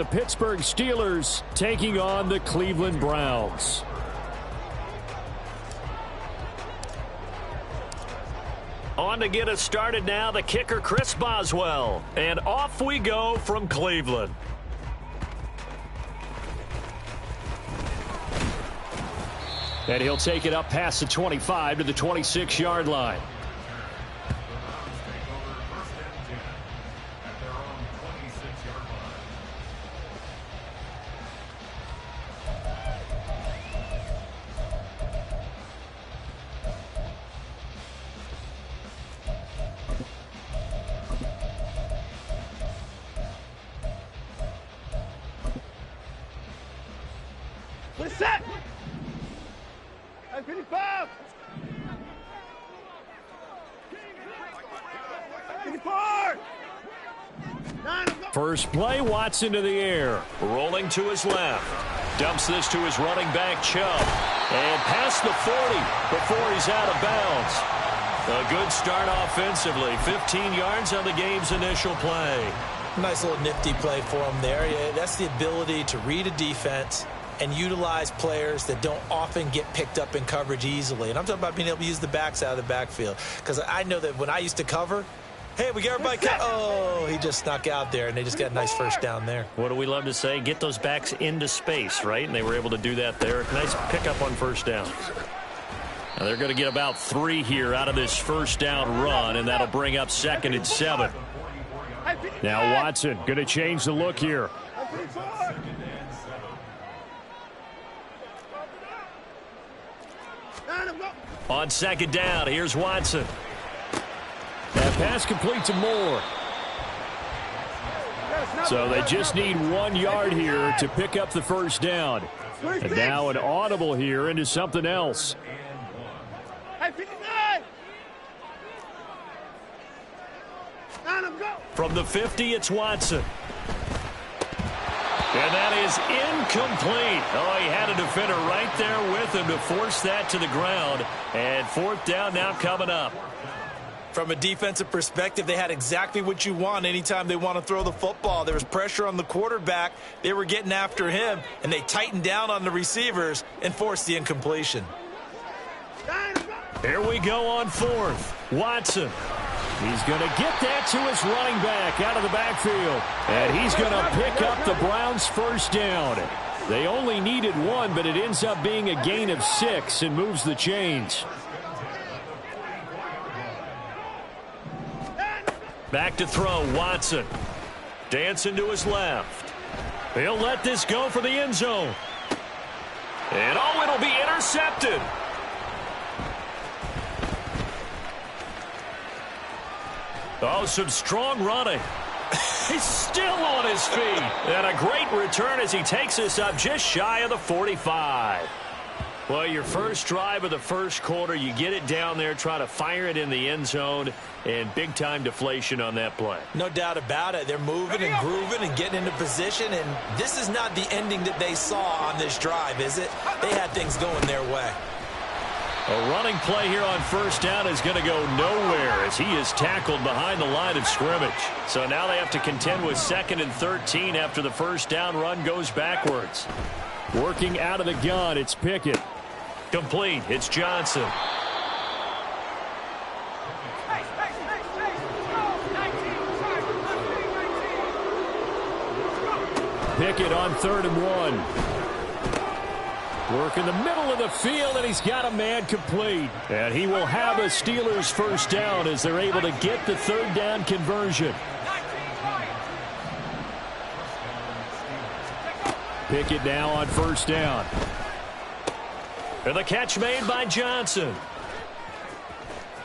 The Pittsburgh Steelers taking on the Cleveland Browns. On to get us started now, the kicker, Chris Boswell. And off we go from Cleveland. And he'll take it up past the 25 to the 26-yard line. Set. 55. 54. First play, Watson to the air. Rolling to his left. Dumps this to his running back, Chubb. And past the 40 before he's out of bounds. A good start offensively. 15 yards on the game's initial play. Nice little nifty play for him there. Yeah, that's the ability to read a defense and utilize players that don't often get picked up in coverage easily. And I'm talking about being able to use the backs out of the backfield. Because I know that when I used to cover, hey, we got everybody. Oh, he just snuck out there, and they just got a nice first down there. What do we love to say? Get those backs into space, right? And they were able to do that there. Nice pickup on first down. Now they're going to get about 3 here out of this first down run, and that'll bring up 2nd and 7. Now Watson going to change the look here. On 2nd down, here's Watson. That pass complete to Moore. So they just need 1 yard here to pick up the first down. And now an audible here into something else. From the 50, it's Watson. And that is incomplete. Oh, he had a defender right there with him to force that to the ground. And 4th down now coming up. From a defensive perspective, they had exactly what you want anytime they want to throw the football. There was pressure on the quarterback. They were getting after him, and they tightened down on the receivers and forced the incompletion. Here we go on 4th. Watson. He's going to get that to his running back out of the backfield. And he's going to pick up the Browns' first down. They only needed 1, but it ends up being a gain of 6 and moves the chains. Back to throw, Watson. Dancing to his left. He'll let this go for the end zone. And oh, it'll be intercepted. Oh, some strong running. He's still on his feet. And a great return as he takes us up just shy of the 45. Well, your first drive of the first quarter, you get it down there, try to fire it in the end zone, and big-time deflation on that play. No doubt about it. They're moving and grooving and getting into position, and this is not the ending that they saw on this drive, is it? They had things going their way. A running play here on first down is going to go nowhere as he is tackled behind the line of scrimmage. So now they have to contend with 2nd and 13 after the first down run goes backwards. Working out of the gun, it's Pickett. Complete. It's Johnson. Pickett on 3rd and 1. Work in the middle of the field, and he's got a man complete. And he will have a Steelers first down as they're able to get the 3rd down conversion. Pickett now on first down. And the catch made by Johnson.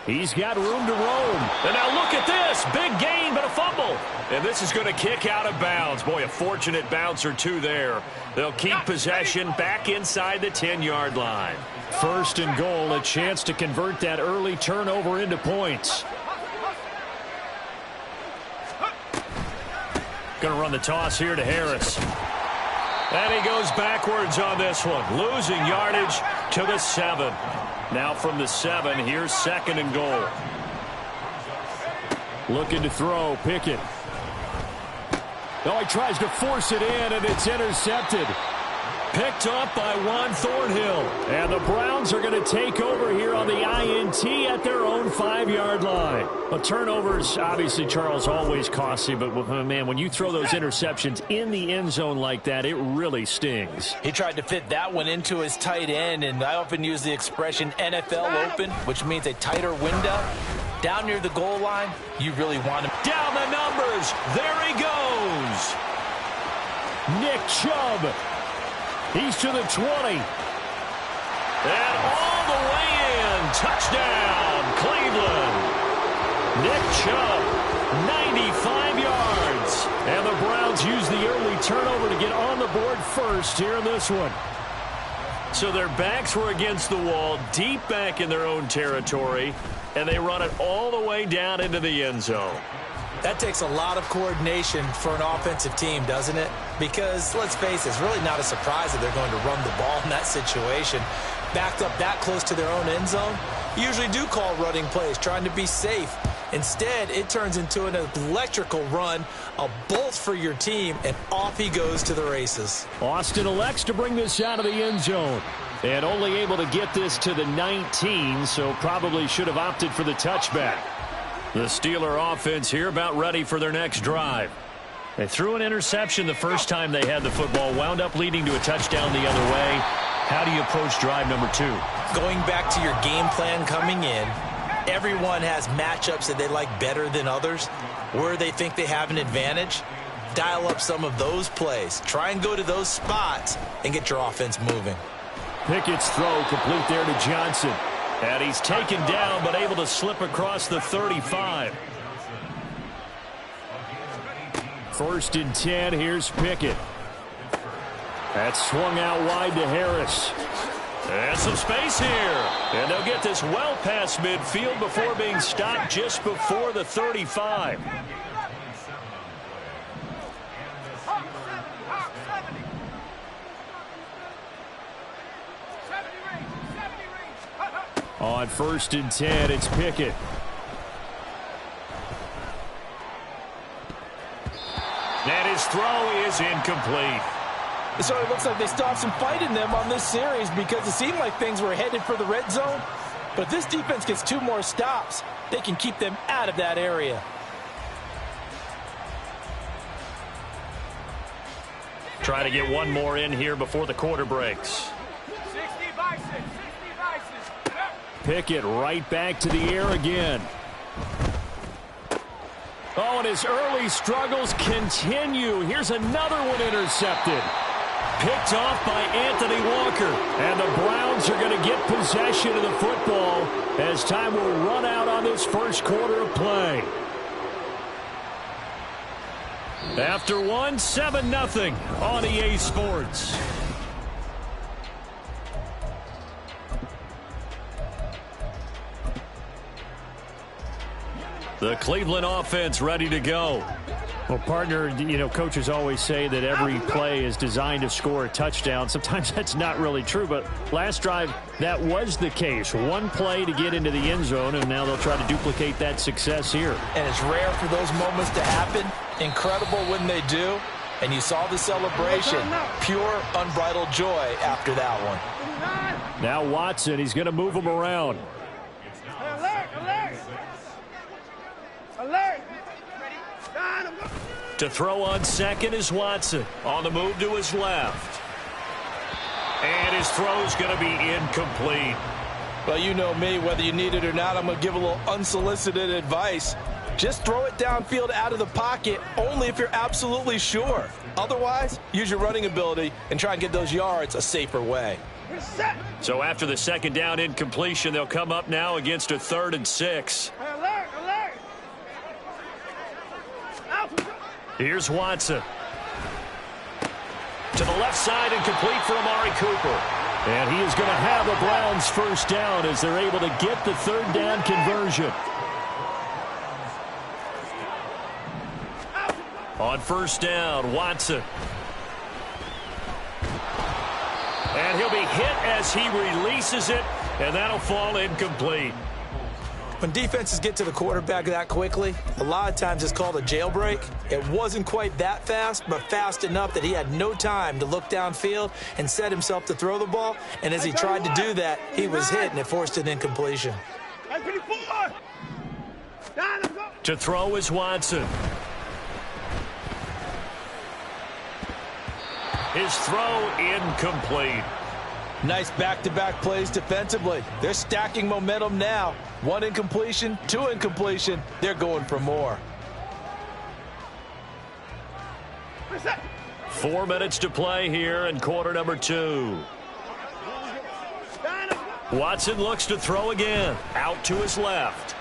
He's got room to roam. And now look at this. Big gain, but a fumble. And this is going to kick out of bounds. Boy, a fortunate bounce or two there. They'll keep possession back inside the 10-yard line. 1st and goal, a chance to convert that early turnover into points. Going to run the toss here to Harris. And he goes backwards on this one. Losing yardage to the 7. Now from the 7, here's 2nd and goal. Looking to throw, Pickett. Oh, he tries to force it in, and it's intercepted. Picked up by Juan Thornhill. And the Browns are going to take over here on the INT at their own 5-yard line. Well, turnovers, obviously, Charles, always costly. But, man, when you throw those interceptions in the end zone like that, it really stings. He tried to fit that one into his tight end, and I often use the expression NFL open, which means a tighter window. Down near the goal line, you really want him. Down the numbers. There he goes. Nick Chubb. He's to the 20. And all the way in. Touchdown, Cleveland. Nick Chubb, 95 yards. And the Browns use the early turnover to get on the board first here in this one. So their backs were against the wall, deep back in their own territory, and they run it all the way down into the end zone. That takes a lot of coordination for an offensive team, doesn't it? Because, let's face it, it's really not a surprise that they're going to run the ball in that situation. Backed up that close to their own end zone, you usually do call running plays, trying to be safe. Instead, it turns into an electrical run, a bolt for your team, and off he goes to the races. Austin elects to bring this out of the end zone. And only able to get this to the 19, so probably should have opted for the touchback. The Steeler offense here about ready for their next drive. They threw an interception the first time they had the football, wound up leading to a touchdown the other way. How do you approach drive number 2? Going back to your game plan coming in, everyone has matchups that they like better than others. Where they think they have an advantage, dial up some of those plays. Try and go to those spots and get your offense moving. Pickett's throw complete there to Johnson. And he's taken down, but able to slip across the 35. 1st and 10, here's Pickett. That's swung out wide to Harris. And some space here. And they'll get this well past midfield before being stopped just before the 35. On 1st and 10, it's Pickett. And his throw is incomplete. So it looks like they stopped some fight in them on this series because it seemed like things were headed for the red zone. But if this defense gets 2 more stops, they can keep them out of that area. Try to get one more in here before the quarter breaks. Pickett right back to the air again. Oh, and his early struggles continue. Here's another one intercepted. Picked off by Anthony Walker. And the Browns are going to get possession of the football as time will run out on this first quarter of play. After 7-0 on EA Sports. The Cleveland offense ready to go. Well, partner, coaches always say that every play is designed to score a touchdown. Sometimes that's not really true, but last drive, that was the case. One play to get into the end zone, and now they'll try to duplicate that success here. And it's rare for those moments to happen. Incredible when they do. And you saw the celebration. Pure, unbridled joy after that one. Now Watson, he's going to move him around. Alert! Alert! Alert! To throw on second is Watson. On the move to his left. And his throw's going to be incomplete. Well, you know me, whether you need it or not, I'm going to give a little unsolicited advice. Just throw it downfield out of the pocket only if you're absolutely sure. Otherwise, use your running ability and try and get those yards a safer way. So after the second down incompletion, they'll come up now against a 3rd and 6. Alert! Alert! Here's Watson. To the left side and complete for Amari Cooper. And he is going to have the Browns first down as they're able to get the 3rd down conversion. On 1st down, Watson. And he'll be hit as he releases it, and that'll fall incomplete. When defenses get to the quarterback that quickly, a lot of times it's called a jailbreak. It wasn't quite that fast, but fast enough that he had no time to look downfield and set himself to throw the ball. And as he tried to do that, he was hit, and it forced an incompletion. To throw is Watson. His throw incomplete. Nice back-to-back plays defensively. They're stacking momentum now. 1 incompletion, 2 incompletion. They're going for more. 4 minutes to play here in quarter number 2. Watson looks to throw again. Out to his left.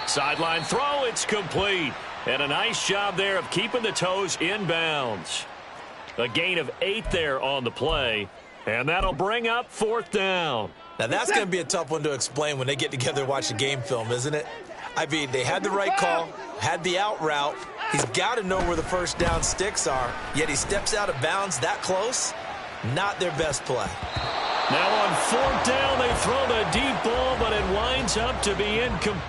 Sideline throw, it's complete. And a nice job there of keeping the toes inbounds. A gain of 8 there on the play. And that'll bring up 4th down. Now, that's going to be a tough one to explain when they get together and watch the game film, isn't it? I mean, they had the right call, had the out route. He's got to know where the first down sticks are, yet he steps out of bounds that close. Not their best play. Now on 4th down, they throw the deep ball, but it winds up to be incomplete.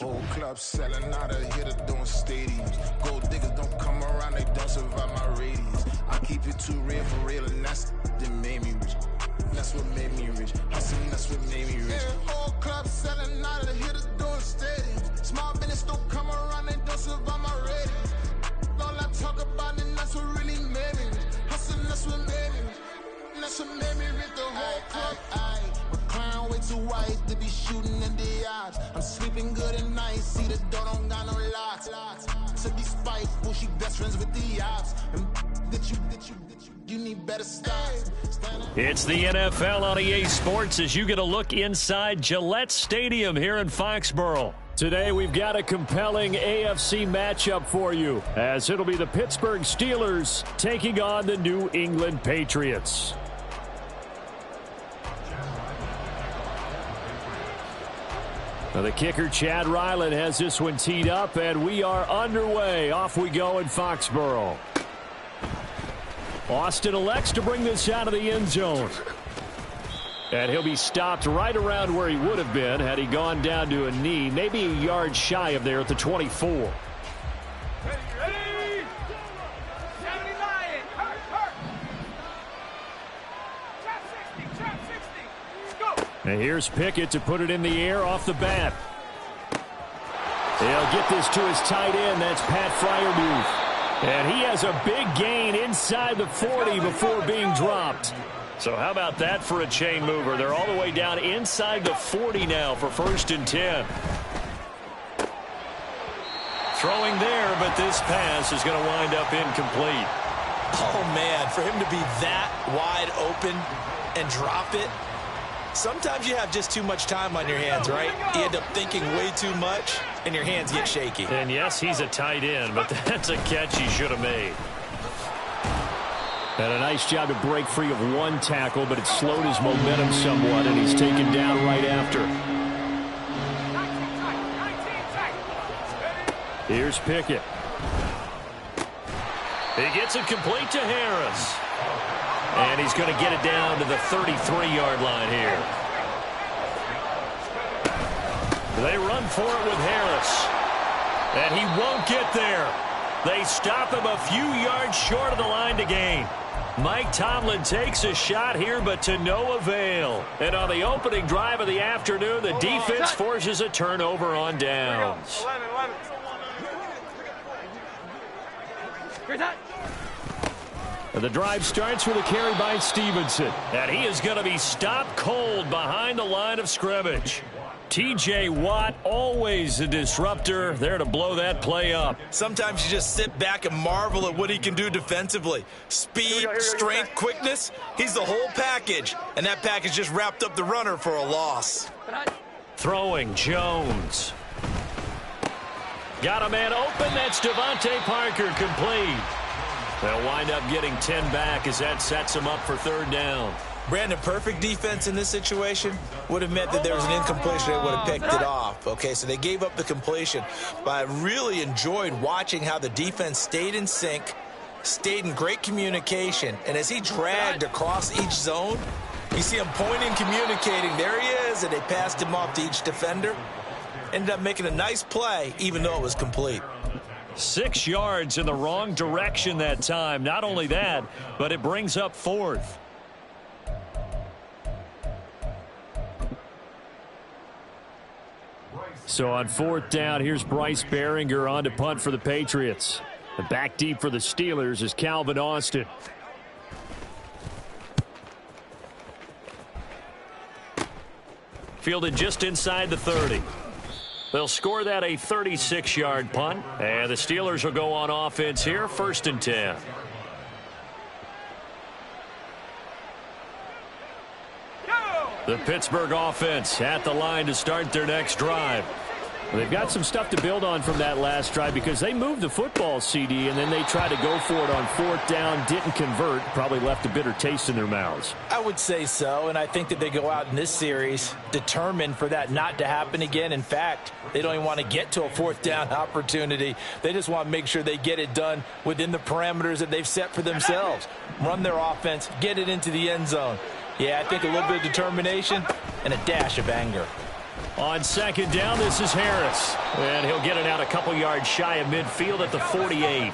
Old clubs selling out of here to doing stadiums. Gold diggers don't come around, they don't survive my radius. I keep it too real for real, and that's that made me rich. That's what made me rich. That's what made me rich. Yeah, old clubs selling out of here to doing stadiums. Small business don't come around, they don't survive my radius. All I talk about it, that's what really made me rich. Hustling, that's what made me rich. That's what made me rich. The whole club. Clown way too white to be shooting in the odds. I'm sleeping good at night, see the door don't got no locks. To be spiteful, she best friends with the ops. And you need better stocks. It's the NFL on EA Sports as you get a look inside Gillette Stadium here in Foxborough. Today we've got a compelling AFC matchup for you, as it'll be the Pittsburgh Steelers taking on the New England Patriots. Now the kicker, Chad Ryland, has this one teed up, and we are underway. Off we go in Foxborough. Austin elects to bring this out of the end zone. And he'll be stopped right around where he would have been had he gone down to a knee, maybe a yard shy of there at the 24. Ready? 79, hurt. Trap 60, let's go. And here's Pickett to put it in the air off the bat. They'll get this to his tight end. That's Pat Freiermuth. And he has a big gain inside the 40 before being dropped. So how about that for a chain mover? They're all the way down inside the 40 now for 1st and 10. Throwing there, but this pass is going to wind up incomplete. Oh, man, for him to be that wide open and drop it. Sometimes you have just too much time on your hands, right? You end up thinking way too much, and your hands get shaky. And yes, he's a tight end, but that's a catch he should have made. And a nice job to break free of one tackle, but it slowed his momentum somewhat, and he's taken down right after. Here's Pickett. He gets it complete to Harris. And he's going to get it down to the 33-yard line here. They run for it with Harris. And he won't get there. They stop him a few yards short of the line to gain. Mike Tomlin takes a shot here, but to no avail. And on the opening drive of the afternoon, the defense forces a turnover on downs. 11. The drive starts with a carry by Stevenson. And he is going to be stopped cold behind the line of scrimmage. T.J. Watt, always a disruptor, there to blow that play up. Sometimes you just sit back and marvel at what he can do defensively. Speed, strength, quickness, he's the whole package. And that package just wrapped up the runner for a loss. Throwing Jones. Got a man open. That's Devontae Parker, complete. They'll wind up getting 10 back as that sets them up for third down. Brandon, perfect defense in this situation would have meant that there was an incompletion. They would have picked it off. Okay, so they gave up the completion. But I really enjoyed watching how the defense stayed in sync, stayed in great communication. And as he dragged across each zone, you see him pointing, communicating. There he is, and they passed him off to each defender. Ended up making a nice play, even though it was complete. 6 yards in the wrong direction that time. Not only that, but it brings up fourth. So on fourth down, here's Bryce Behringer on to punt for the Patriots. The back deep for the Steelers is Calvin Austin. Fielded just inside the 30. They'll score that a 36-yard punt. And the Steelers will go on offense here, 1st and 10. The Pittsburgh offense at the line to start their next drive. Well, they've got some stuff to build on from that last drive because they moved the football, CD, and then they tried to go for it on fourth down, didn't convert, probably left a bitter taste in their mouths. I would say so, and I think that they go out in this series determined for that not to happen again. In fact, they don't even want to get to a fourth down opportunity. They just want to make sure they get it done within the parameters that they've set for themselves. Run their offense, get it into the end zone. Yeah, I think a little bit of determination and a dash of anger. On second down, this is Harris. And he'll get it out a couple yards shy of midfield at the 48.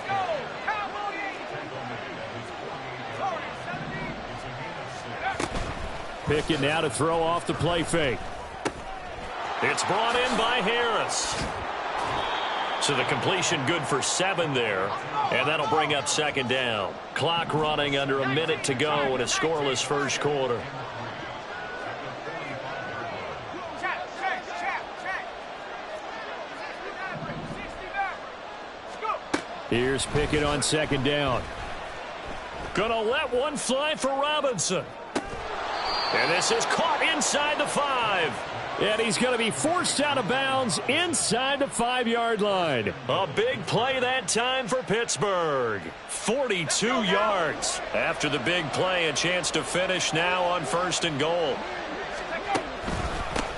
Pickett now to throw off the play fake. It's brought in by Harris. So the completion good for 7 there. And that'll bring up second down. Clock running under a minute to go in a scoreless first quarter. Here's Pickett on second down. Gonna let one fly for Robinson. And this is caught inside the 5. And he's going to be forced out of bounds inside the 5-yard line. A big play that time for Pittsburgh. 42 yards. After the big play, a chance to finish now on 1st and goal.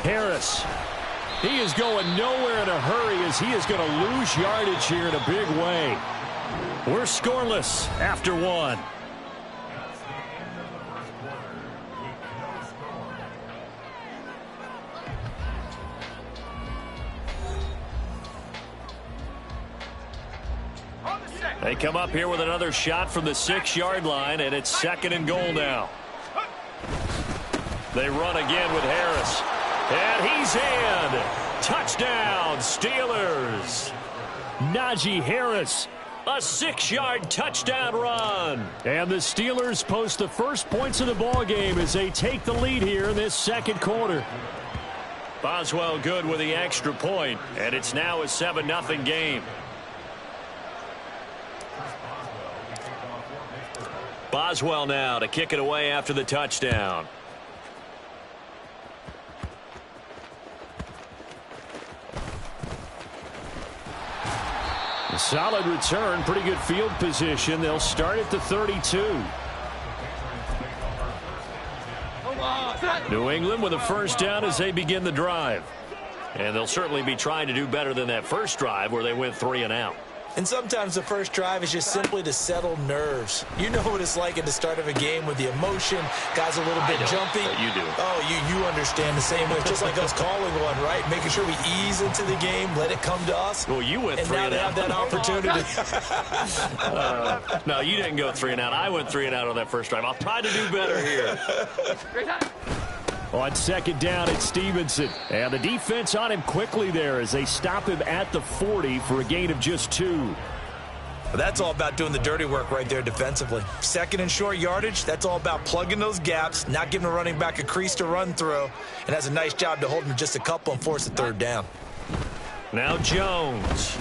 Harris. He is going nowhere in a hurry as he is going to lose yardage here in a big way. We're scoreless after 1. They come up here with another shot from the 6-yard line, and it's 2nd and goal now. They run again with Harris. And he's in. Touchdown, Steelers. Najee Harris. A 6-yard touchdown run. And the Steelers post the first points of the ball game as they take the lead here in this second quarter. Boswell good with the extra point, and it's now a 7-0 game. Boswell now to kick it away after the touchdown. A solid return, pretty good field position. They'll start at the 32. New England with a first down as they begin the drive. And they'll certainly be trying to do better than that first drive where they went 3 and out. And sometimes the first drive is just simply to settle nerves. You know what it's like at the start of a game with the emotion. Guys a little bit jumpy. You do. Oh, you understand the same way. It's just like us calling one, right? Making sure we ease into the game, let it come to us. Well, you went 3 and out. And now they have that opportunity. No, you didn't go 3 and out. I went 3 and out on that first drive. I'll try to do better here. On second down, it's Stevenson. And the defense on him quickly there as they stop him at the 40 for a gain of just 2. Well, that's all about doing the dirty work right there defensively. Second and short yardage, that's all about plugging those gaps, not giving a running back a crease to run through, and has a nice job to hold him just a couple and force a third down. Now Jones.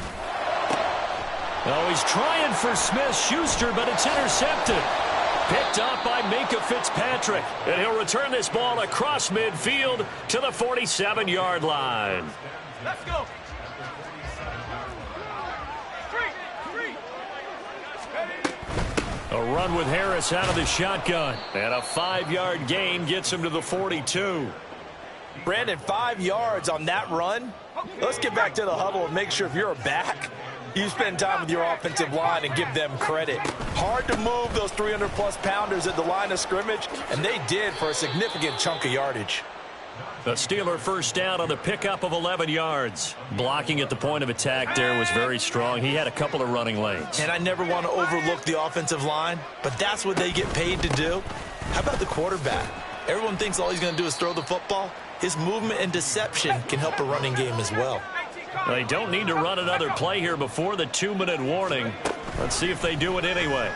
Oh, he's trying for Smith-Schuster, but it's intercepted. Picked up by Minka Fitzpatrick. And he'll return this ball across midfield to the 47-yard line. Let's go. Three. A run with Harris out of the shotgun. And a 5-yard gain gets him to the 42. Brandon, 5 yards on that run. Let's get back to the huddle and make sure if you're a back, you spend time with your offensive line and give them credit. Hard to move those 300-plus pounders at the line of scrimmage, and they did for a significant chunk of yardage. The Steeler first down on the pickup of 11 yards. Blocking at the point of attack there was very strong. He had a couple of running lanes. And I never want to overlook the offensive line, but that's what they get paid to do. How about the quarterback? Everyone thinks all he's going to do is throw the football. His movement and deception can help a running game as well. They don't need to run another play here before the 2-minute warning. Let's see if they do it anyway.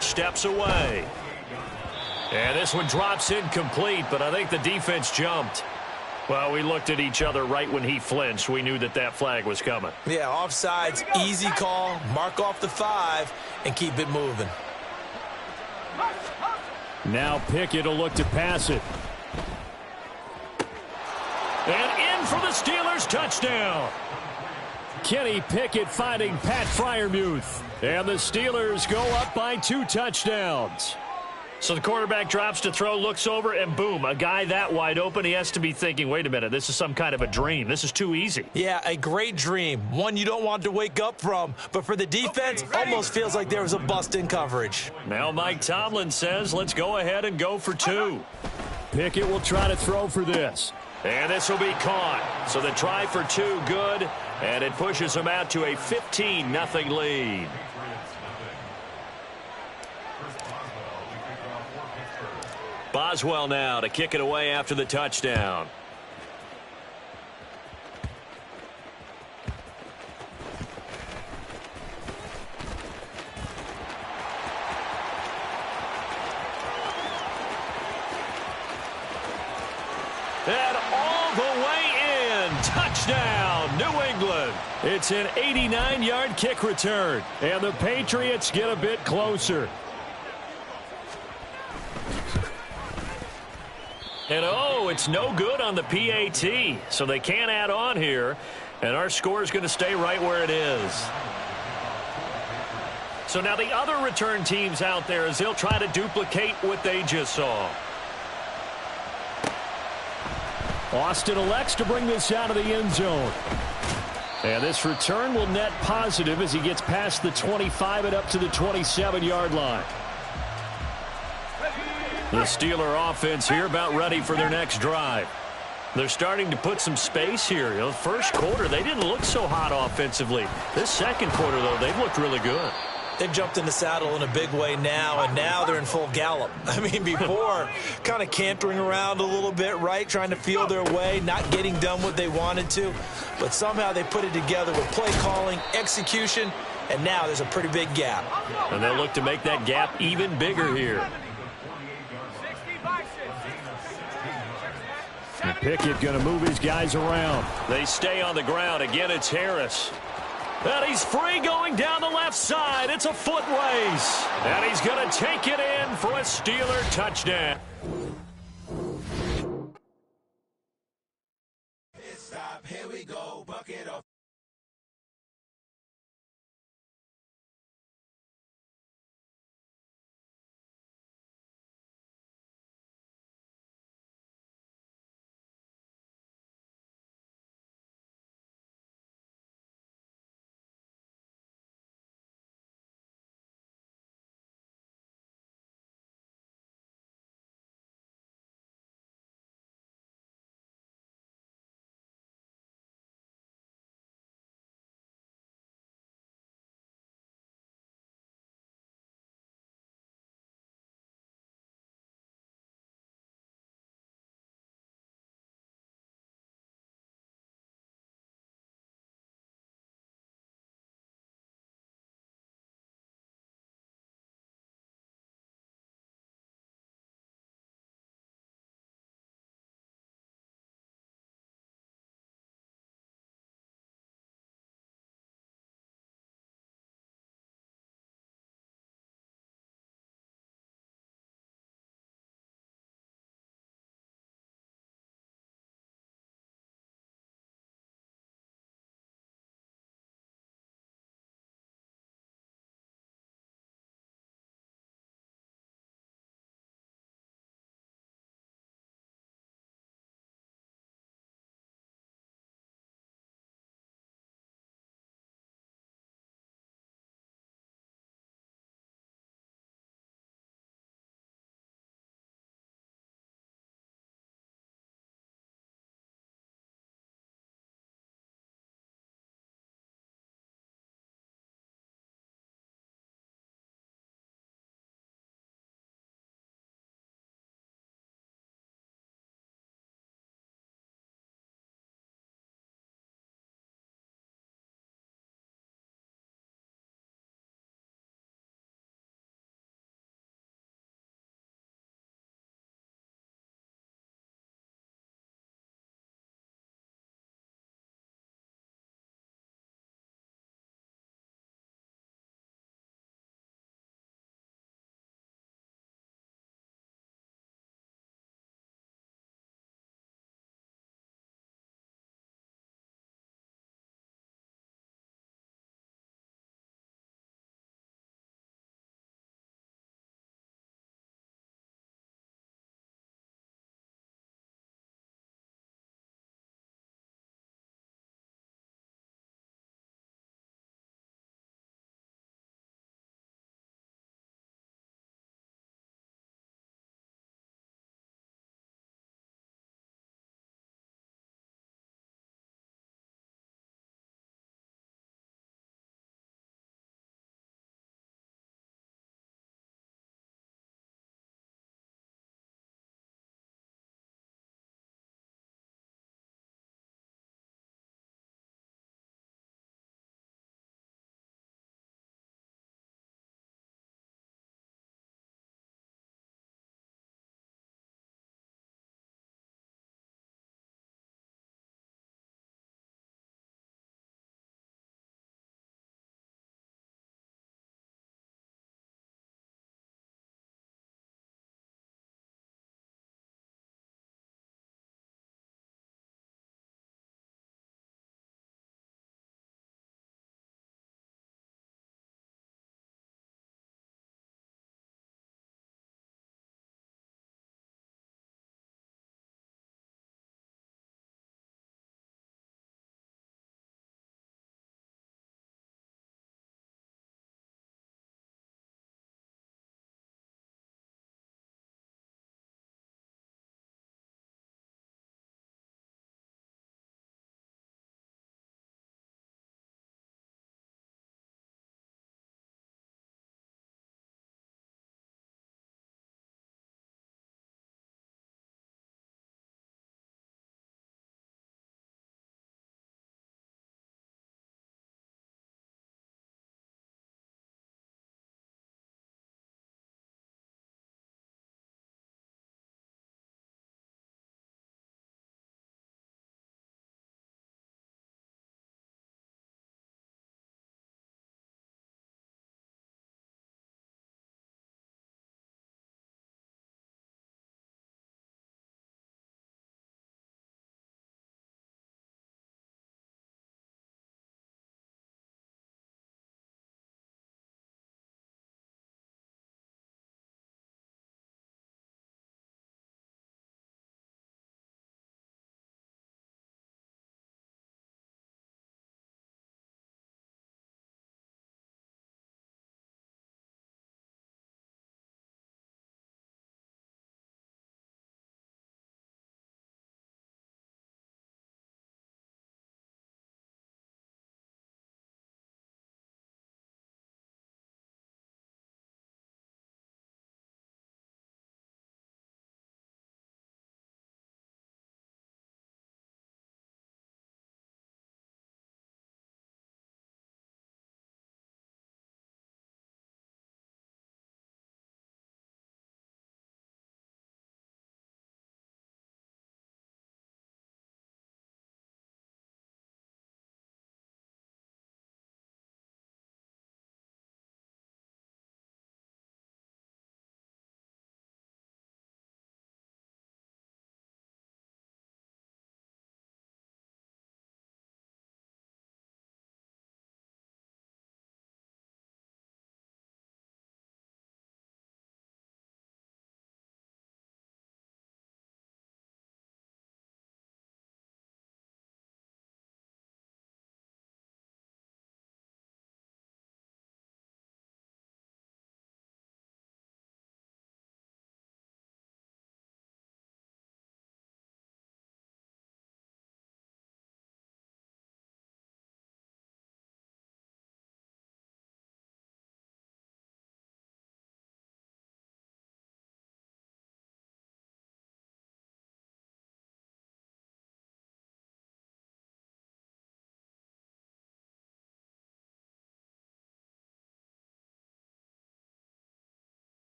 Steps away. And this one drops incomplete, but I think the defense jumped. Well, we looked at each other right when he flinched. We knew that that flag was coming. Yeah, offsides, easy call, mark off the 5, and keep it moving. Now Pickett will look to pass it. And in for the Steelers touchdown. Kenny Pickett finding Pat Freiermuth. And the Steelers go up by 2 touchdowns. So the quarterback drops to throw, looks over, and boom, a guy that wide open. He has to be thinking, wait a minute, this is some kind of a dream. This is too easy. Yeah, a great dream. One you don't want to wake up from. But for the defense, almost feels like there was a bust in coverage. Now Mike Tomlin says, let's go ahead and go for 2. Pickett will try to throw for this. And this will be caught. So the try for 2, good. And it pushes him out to a 15-0 lead. Boswell now to kick it away after the touchdown. And all the way in. Touchdown, New England. It's an 89-yard kick return. And the Patriots get a bit closer. And oh, it's no good on the PAT. So they can't add on here. And our score is going to stay right where it is. So now the other return teams out there as they'll try to duplicate what they just saw. Austin elects to bring this out of the end zone. And this return will net positive as he gets past the 25 and up to the 27-yard line. The Steeler offense here about ready for their next drive. They're starting to put some space here. You know, first quarter, they didn't look so hot offensively. This second quarter, though, they've looked really good. They've jumped in the saddle in a big way now, and now they're in full gallop. I mean, before, kind of cantering around a little bit, right, trying to feel their way, not getting done what they wanted to. But somehow they put it together with play calling, execution, and now there's a pretty big gap. And they'll look to make that gap even bigger here. And Pickett going to move his guys around. They stay on the ground. Again, it's Harris. And he's free going down the left side. It's a foot race. And he's going to take it in for a Steeler touchdown. Here we go, bucket up.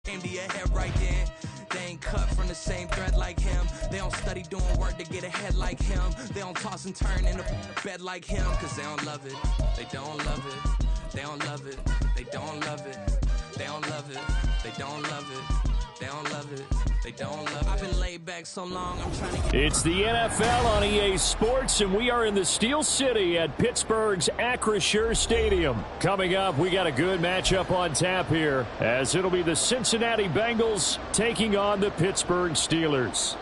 Came to your head right then. They ain't cut from the same thread like him. They don't study doing work to get ahead like him. They don't toss and turn in the bed like him. Cause they don't love it. They don't love it. They don't love it. They don't love it. They don't love it. They don't love it. They don't love it. They don't love it. I've been laid back so long, I'm trying to get... It's the NFL on EA Sports, and we are in the Steel City at Pittsburgh's Acrisure Stadium. Coming up, we got a good matchup on tap here, as it'll be the Cincinnati Bengals taking on the Pittsburgh Steelers.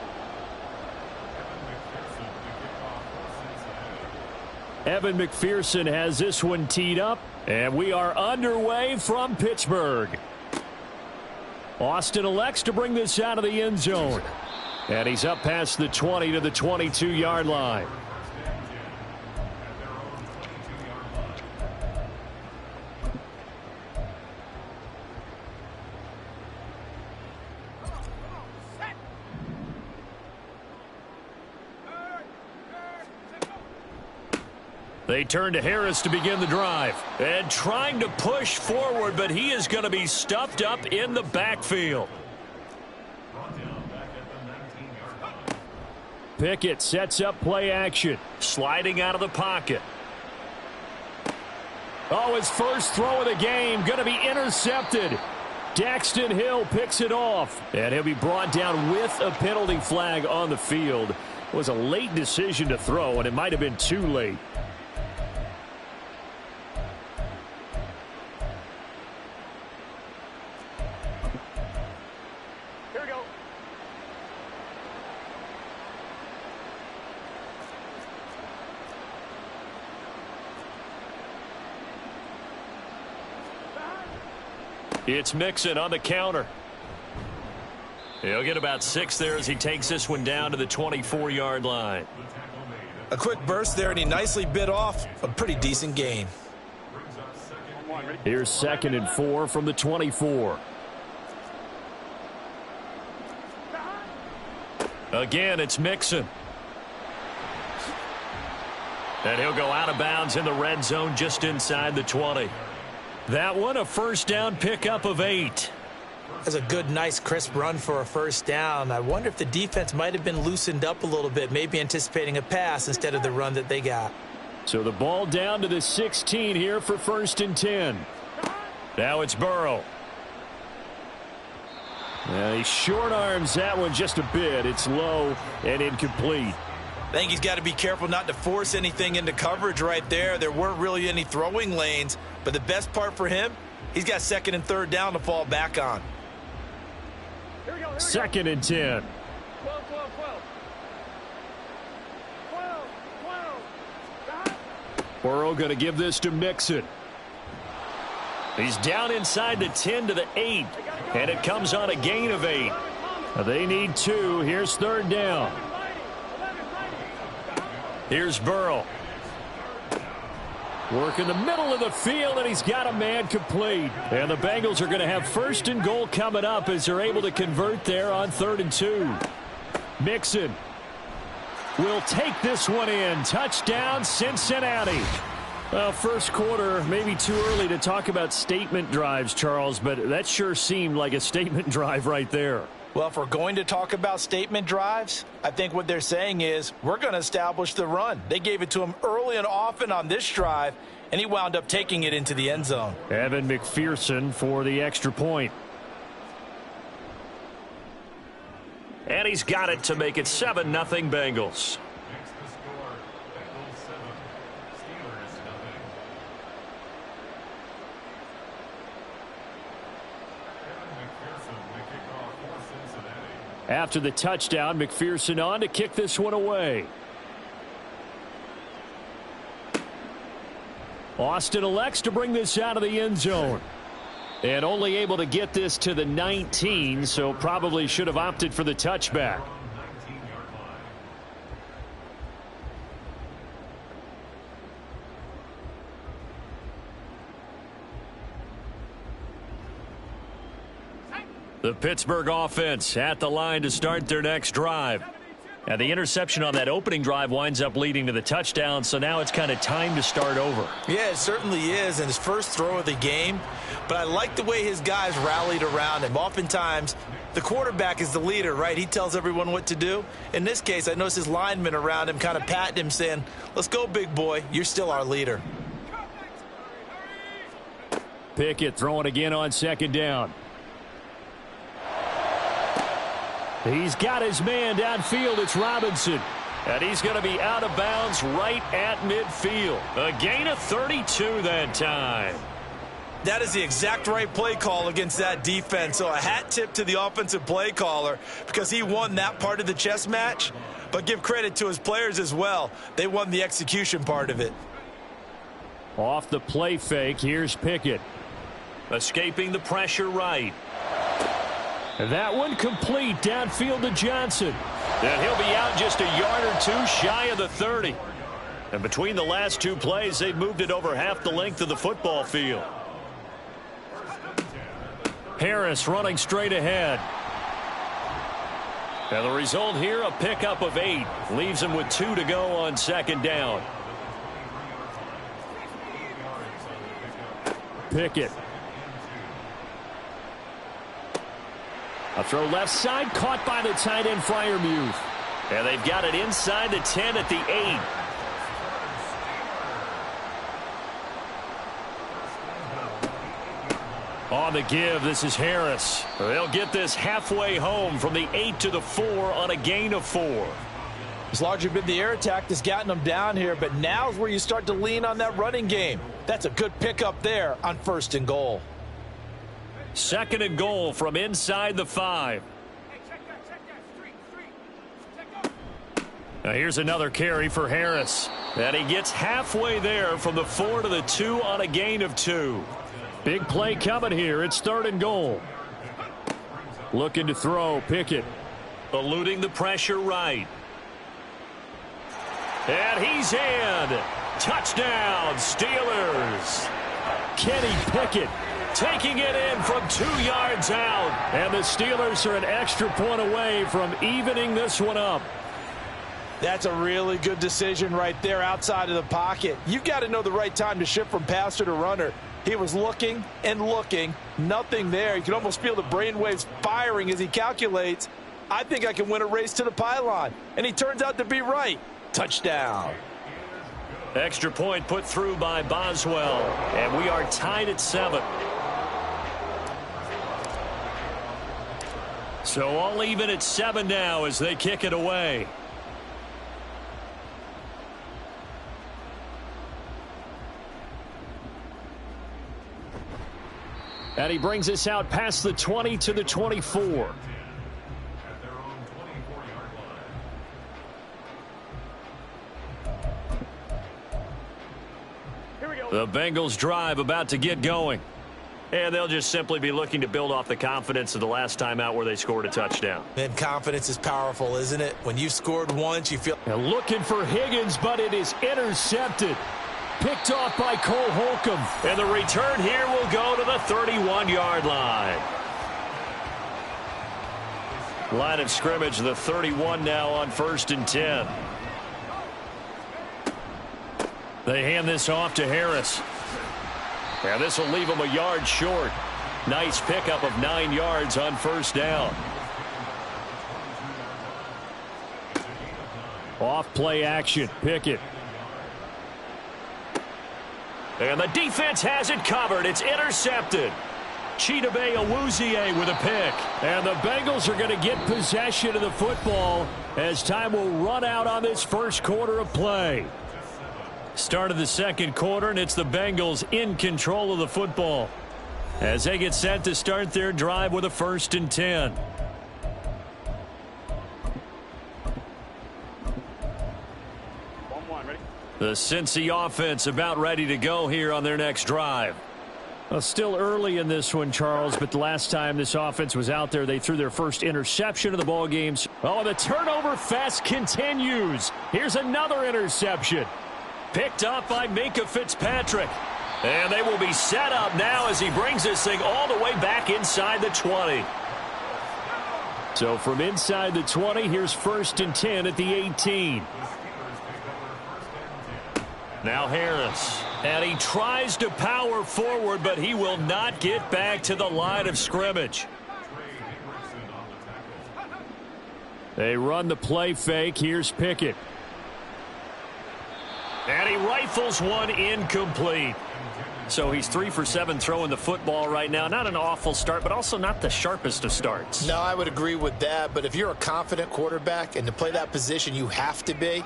Evan McPherson has this one teed up, and we are underway from Pittsburgh. Austin elects to bring this out of the end zone. And he's up past the 20 to the 22-yard line. They turn to Harris to begin the drive. And trying to push forward, but he is going to be stuffed up in the backfield. Pickett sets up play action. Sliding out of the pocket. Oh, his first throw of the game going to be intercepted. Daxton Hill picks it off. And he'll be brought down with a penalty flag on the field. It was a late decision to throw, and it might have been too late. It's Mixon on the counter. He'll get about 6 there as he takes this one down to the 24-yard line. A quick burst there, and he nicely bit off a pretty decent gain. Here's 2nd and 4 from the 24. Again, it's Mixon. And he'll go out of bounds in the red zone just inside the 20. That one, a first down pickup of 8. That's a good, nice, crisp run for a first down. I wonder if the defense might have been loosened up a little bit, maybe anticipating a pass instead of the run that they got. So the ball down to the 16 here for 1st and 10. Now it's Burrow. He short arms that one just a bit. It's low and incomplete. I think he's got to be careful not to force anything into coverage right there. There weren't really any throwing lanes, but the best part for him, he's got 2nd and 3rd down to fall back on. 2nd and 10. 12. Burrow going to give this to Mixon. He's down inside the 10 to the 8, and it comes on a gain of 8. They need 2. Here's 3rd down. Here's Burrow. Work in the middle of the field, and he's got a man complete. And the Bengals are going to have 1st and goal coming up as they're able to convert there on 3rd and 2. Mixon will take this one in. Touchdown, Cincinnati. Well, first quarter, maybe too early to talk about statement drives, Charles, but that sure seemed like a statement drive right there. Well, if we're going to talk about statement drives, I think what they're saying is we're going to establish the run. They gave it to him early and often on this drive, and he wound up taking it into the end zone. Evan McPherson for the extra point. And he's got it to make it 7-0 Bengals. After the touchdown, McPherson on to kick this one away. Austin elects to bring this out of the end zone. And only able to get this to the 19, so probably should have opted for the touchback. The Pittsburgh offense at the line to start their next drive. And the interception on that opening drive winds up leading to the touchdown, so now it's kind of time to start over. Yeah, it certainly is, and his first throw of the game. But I like the way his guys rallied around him. Oftentimes, the quarterback is the leader, right? He tells everyone what to do. In this case, I noticed his linemen around him kind of patting him, saying, let's go, big boy. You're still our leader. Pickett throwing again on second down. He's got his man downfield. It's Robinson. And he's going to be out of bounds right at midfield. A gain of 32 that time. That is the exact right play call against that defense. So a hat tip to the offensive play caller because he won that part of the chess match. But give credit to his players as well. They won the execution part of it. Off the play fake, here's Pickett. Escaping the pressure right. That one complete downfield to Johnson. And he'll be out just a yard or two shy of the 30. And between the last two plays, they've moved it over half the length of the football field. Harris running straight ahead. And the result here, a pickup of 8. Leaves him with 2 to go on second down. Pickett. A throw left side, caught by the tight end Freiermuth. And they've got it inside the 10 at the 8. On the give, this is Harris. They'll get this halfway home from the 8 to the 4 on a gain of 4. It's largely been the air attack that's gotten them down here, but now's where you start to lean on that running game. That's a good pickup there on 1st and goal. 2nd and goal from inside the 5. Now here's another carry for Harris. And he gets halfway there from the 4 to the 2 on a gain of 2. Big play coming here. It's 3rd and goal. Looking to throw, Pickett. Eluding the pressure right. And he's in. Touchdown, Steelers. Kenny Pickett taking it in from 2 yards out. And the Steelers are an extra point away from evening this one up. That's a really good decision right there outside of the pocket. You've got to know the right time to shift from passer to runner. He was looking and looking. Nothing there. You can almost feel the brainwaves firing as he calculates, I think I can win a race to the pylon. And he turns out to be right. Touchdown. Extra point put through by Boswell. And we are tied at 7. So all even at 7 now as they kick it away. And he brings us out past the 20 to the 24. The Bengals drive about to get going. And they'll just simply be looking to build off the confidence of the last time out where they scored a touchdown. And confidence is powerful, isn't it? When you've scored once, you feel... And looking for Higgins, but it is intercepted. Picked off by Cole Holcomb. And the return here will go to the 31-yard line. Line of scrimmage, the 31 now on 1st and 10. They hand this off to Harris. And this will leave him a yard short. Nice pickup of 9 yards on 1st down. Off play action. Pickett. And the defense has it covered. It's intercepted. Chidobe Awuzie with a pick. And the Bengals are going to get possession of the football as time will run out on this first quarter of play. Start of the second quarter, and it's the Bengals in control of the football as they get set to start their drive with a 1st and 10. The Cincy offense about ready to go here on their next drive. Well, still early in this one, Charles, but the last time this offense was out there, they threw their first interception of the ball games. Oh, the turnover fest continues. Here's another interception. Picked up by Minkah Fitzpatrick. And they will be set up now as he brings this thing all the way back inside the 20. So from inside the 20, here's 1st and 10 at the 18. Now Harris. And he tries to power forward, but he will not get back to the line of scrimmage. They run the play fake. Here's Pickett. And he rifles one incomplete. So he's 3 for 7 throwing the football right now. Not an awful start, but also not the sharpest of starts. No, I would agree with that. But if you're a confident quarterback and to play that position, you have to be.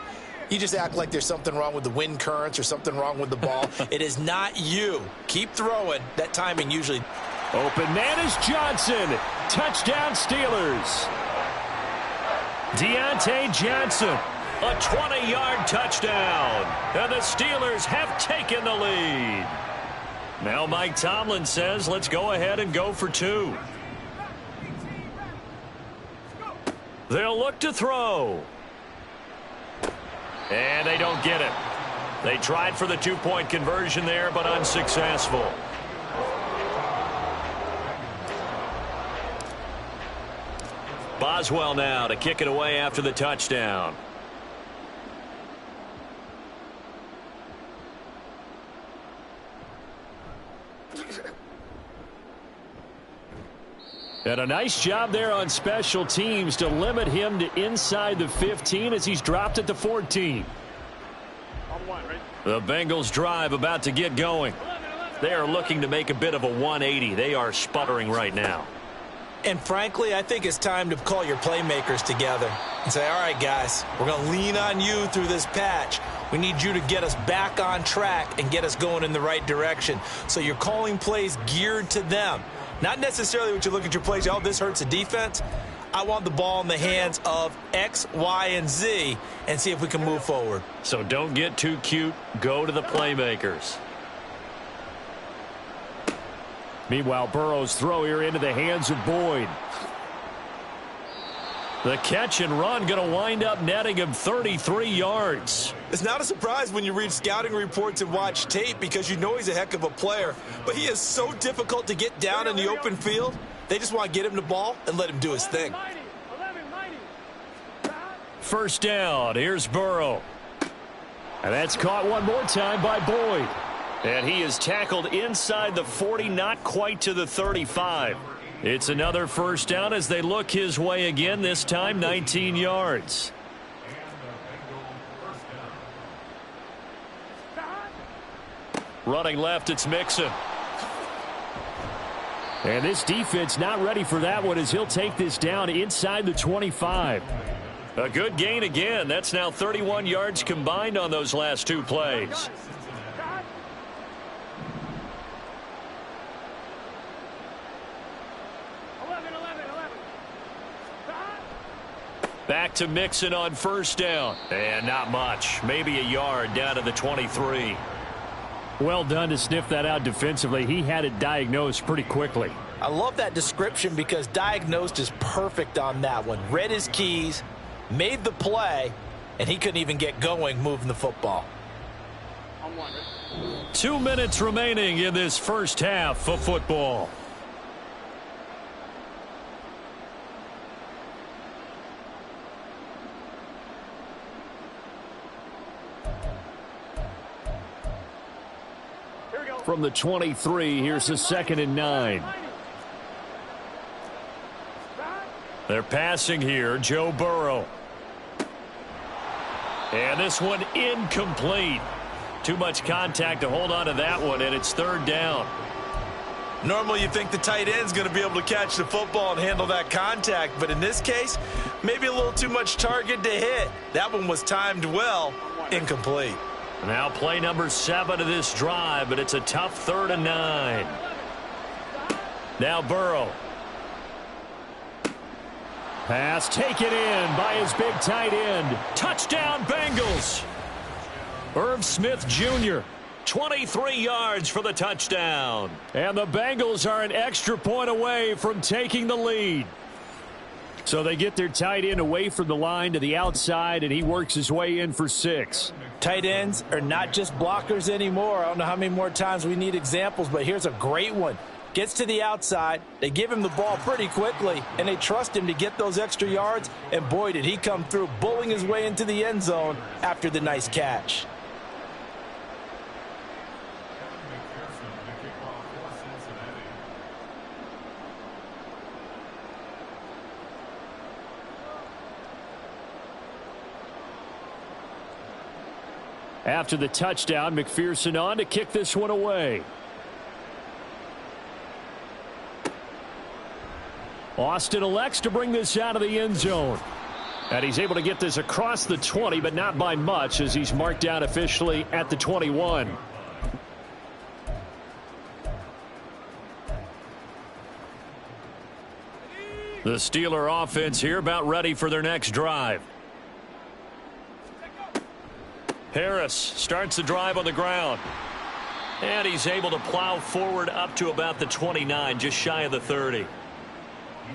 You just act like there's something wrong with the wind currents or something wrong with the ball. It is not you. Keep throwing. That timing usually. Open man is Johnson. Touchdown Steelers. Deontay Johnson. A 20-yard touchdown. And the Steelers have taken the lead. Now Mike Tomlin says, let's go ahead and go for 2. They'll look to throw. And they don't get it. They tried for the 2-point conversion there, but unsuccessful. Boswell now to kick it away after the touchdown. And a nice job there on special teams to limit him to inside the 15 as he's dropped at the 14. The Bengals drive about to get going. They are looking to make a bit of a 180. They are sputtering right now. And frankly, I think it's time to call your playmakers together and say, all right, guys, we're going to lean on you through this patch. We need you to get us back on track and get us going in the right direction. So you're calling plays geared to them. Not necessarily what you look at your plays, oh, this hurts the defense. I want the ball in the hands of X, Y, and Z and see if we can move forward. So don't get too cute. Go to the playmakers. Meanwhile, Burrow's throw here into the hands of Boyd. The catch and run going to wind up netting him 33 yards. It's not a surprise when you read scouting reports and watch tape because you know he's a heck of a player. But he is so difficult to get down in the open field. They just want to get him the ball and let him do his thing. 1st down. Here's Burrow. And that's caught one more time by Boyd. And he is tackled inside the 40, not quite to the 35. It's another 1st down as they look his way again, this time 19 yards. Running left, it's Mixon. And this defense not ready for that one as he'll take this down inside the 25. A good gain again. That's now 31 yards combined on those last 2 plays. Back to Mixon on 1st down. And not much. Maybe a yard down to the 23. Well done to sniff that out defensively. He had it diagnosed pretty quickly. I love that description because diagnosed is perfect on that one. Read his keys, made the play, and he couldn't even get going moving the football. 2 minutes remaining in this 1st half of football. From the 23, here's a 2nd and 9. They're passing here, Joe Burrow. And this one incomplete. Too much contact to hold on to that one, and it's 3rd down. Normally you think the tight end's going to be able to catch the football and handle that contact, but in this case, maybe a little too much target to hit. That one was timed well, incomplete. Now play number 7 of this drive, but it's a tough 3rd and 9. Now Burrow. Pass taken in by his big tight end. Touchdown Bengals. Irv Smith Jr. 23 yards for the touchdown. And the Bengals are an extra point away from taking the lead. So they get their tight end away from the line to the outside, and he works his way in for 6. Tight ends are not just blockers anymore. I don't know how many more times we need examples, but here's a great one. Gets to the outside. They give him the ball pretty quickly, and they trust him to get those extra yards. And boy, did he come through, bowling his way into the end zone after the nice catch. After the touchdown, McPherson on to kick this one away. Austin elects to bring this out of the end zone. And he's able to get this across the 20, but not by much, as he's marked down officially at the 21. The Steeler offense here about ready for their next drive. Harris starts the drive on the ground. And he's able to plow forward up to about the 29, just shy of the 30.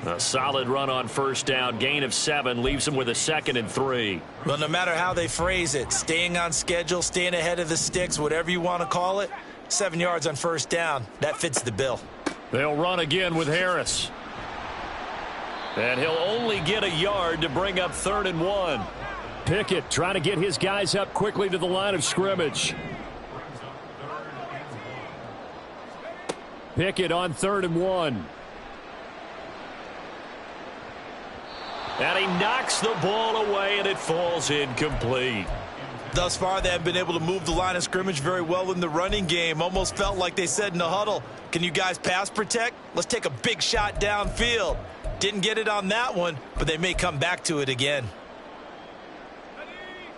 A solid run on first down. Gain of 7 leaves him with a 2nd and 3. Well, no matter how they phrase it, staying on schedule, staying ahead of the sticks, whatever you want to call it, 7 yards on first down, that fits the bill. They'll run again with Harris. And he'll only get a yard to bring up 3rd and 1. Pickett trying to get his guys up quickly to the line of scrimmage. Pickett on 3rd and 1. And he knocks the ball away, and it falls incomplete. Thus far, they have been able to move the line of scrimmage very well in the running game. Almost felt like they said in the huddle, can you guys pass protect? Let's take a big shot downfield. Didn't get it on that one, but they may come back to it again.